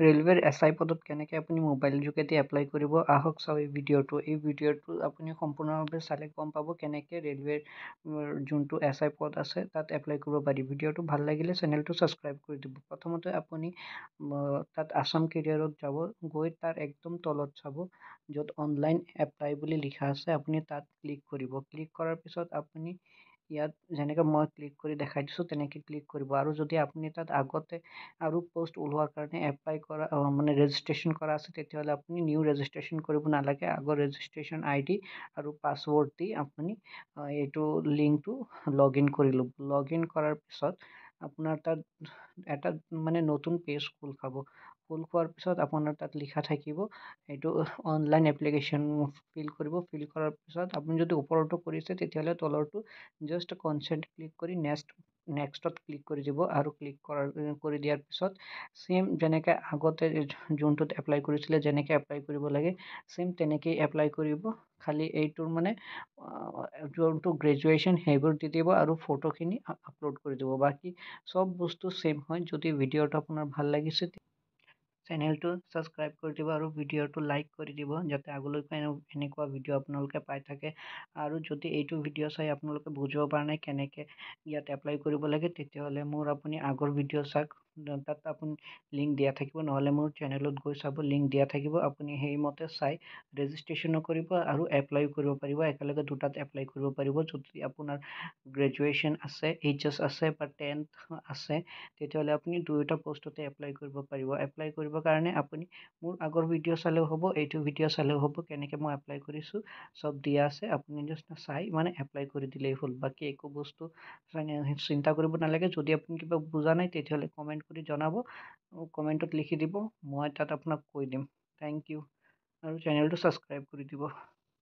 ৰেলৱেৰ SI পদত কেনেকৈ আপুনি মোবাইল যোগেদি এপ্লাই কৰিব আহক চাওঁ এই ভিডিঅ'টো আপুনি সম্পূৰ্ণভাৱে চালে গম পাব কেনেকৈ ৰেলৱেৰ যোনটো SI পদ আছে তাত এপ্লাই কৰিব পাৰি। ভিডিঅ'টো ভাল লাগিলে চেনেলটো ছাবস্ক্ৰাইব কৰি দিব। প্ৰথমতে আপুনি তাত আছাম কেৰিয়াৰত যাব, গৈ তাৰ একদম তলত চাব য'ত অনলাইন এপ্লাই বুলি লিখা আছে আপুনি তাত ক্লিক কৰিব। ক্লিক কৰাৰ পিছত আপুনি ইয়াত যেনেকৈ মই ক্লিক কৰি দেখাই দিছোঁ তেনেকৈ ক্লিক কৰিব। আৰু যদি আপুনি তাত আগতে আৰু পষ্ট ওলোৱাৰ কাৰণে এপ্লাই কৰা মানে ৰেজিষ্ট্ৰেশ্যন কৰা আছে তেতিয়াহ'লে আপুনি নিউ ৰেজিষ্ট্ৰেশ্যন কৰিব নালাগে। আগৰ ৰেজিষ্ট্ৰেশ্যন ID আৰু পাছৱৰ্ড দি আপুনি এইটো লিংকটো লগ ইন কৰি ল'ব। লগ ইন কৰাৰ পিছত আপোনাৰ তাত এটা মানে নতুন পেজ খোল খাব। খোল খোৱাৰ পিছত আপোনাৰ তাত লিখা থাকিব এইটো অনলাইন এপ্লিকেশ্যন ফিল কৰিব। ফিল কৰাৰ পিছত আপুনি যদি ওপৰতো কৰিছে তেতিয়াহ'লে তলৰটো জাষ্ট কনচেণ্ট ক্লিক কৰি নেক্সটত ক্লিক কৰি দিব। আৰু ক্লিক কৰি দিয়াৰ পিছত ছেম যেনেকৈ আগতে যোনটোত এপ্লাই কৰিছিলে যেনেকৈ এপ্লাই কৰিব লাগে ছেম তেনেকেই এপ্লাই কৰিব। খালি এইটোৰ মানে যোনটো গ্ৰেজুৱেশ্যন সেইবোৰ দি দিব আৰু ফটোখিনি আপলোড কৰি দিব। বাকী চব বস্তু ছেম হয়। যদি ভিডিঅ'টো আপোনাৰ ভাল লাগিছে চেনেলটো ছাবস্ক্ৰাইব কৰি দিব আৰু ভিডিঅ'টো লাইক কৰি দিব যাতে আগলৈকে এনেকুৱা ভিডিঅ' আপোনালোকে পাই থাকে। আৰু যদি এইটো ভিডিঅ' চাই আপোনালোকে বুজিব পৰা নাই কেনেকৈ ইয়াত এপ্লাই কৰিব লাগে তেতিয়াহ'লে মোৰ আপুনি আগৰ ভিডিঅ' চাওক, তাত আপুনি লিংক দিয়া থাকিব, নহ'লে মোৰ চেনেলত গৈ চাব লিংক দিয়া থাকিব। আপুনি সেইমতে চাই ৰেজিষ্ট্ৰেশ্যনো কৰিব আৰু এপ্লাইও কৰিব পাৰিব। একেলগে দুটাত এপ্লাই কৰিব পাৰিব। যদি আপোনাৰ গ্ৰেজুৱেশ্যন আছে, HS আছে বা 10th আছে তেতিয়াহ'লে আপুনি দুয়োটা পষ্টতে এপ্লাই কৰিব পাৰিব। এপ্লাই কৰিবৰ কাৰণে আপুনি মোৰ আগৰ ভিডিঅ' চালেও হ'ব, এইটো ভিডিঅ' চালেও হ'ব। কেনেকৈ মই এপ্লাই কৰিছোঁ চব দিয়া আছে, আপুনি জাষ্ট চাই মানে এপ্লাই কৰি দিলেই হ'ল। বাকী একো বস্তু চিন্তা কৰিব নালাগে। যদি আপুনি কিবা বুজা নাই তেতিয়াহ'লে কমেণ্ট কৰি জনাব, কমেণ্টত লিখি দিব, মই তাত আপোনাক কৈ দিম। থেংক ইউ আৰু চেনেলটো ছাবস্ক্ৰাইব কৰি দিব।